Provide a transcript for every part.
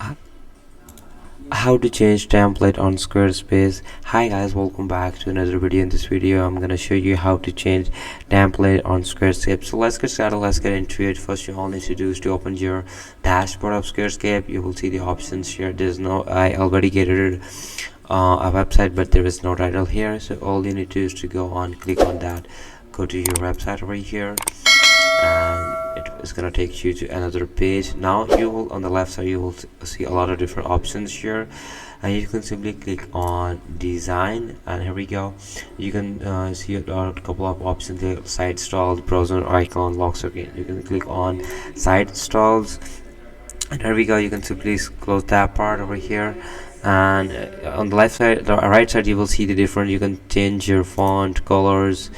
H- How to change template on Squarespace. Hi guys, welcome back to another video. In this video I'm gonna show you how to change template on Squarespace. So let's get started, let's get into it. First, you all need to do is to open your dashboard of Squarespace. You will see the options here. There's no, I already created a website, but there is no title here. So all you need to do is to go on, click on that, go to your website over here, and it is going to take you to another page. Now you will, on the left side, you will see a lot of different options here, and you can simply click on design, and here we go. You can see a couple of options there: site styles, browser icon, lock screen. You can click on site styles, and here we go. You can simply close that part over here, and on the left side, the right side, you will see the different. You can change your font colors,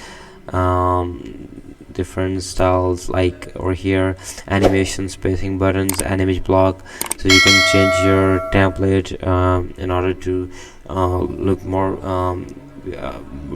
different styles, like over here, animation, spacing, buttons, and image block. So you can change your template in order to look more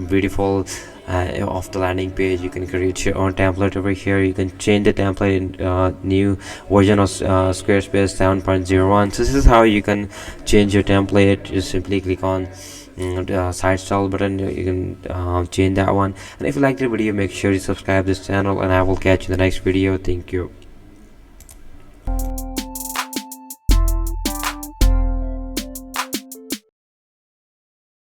beautiful off the landing page. You can create your own template over here. You can change the template in new version of Squarespace 7.01. So this is how you can change your template. Just simply click on the side style button. You can change that one. And if you like the video, make sure you subscribe this channel, and I will catch you in the next video. Thank you.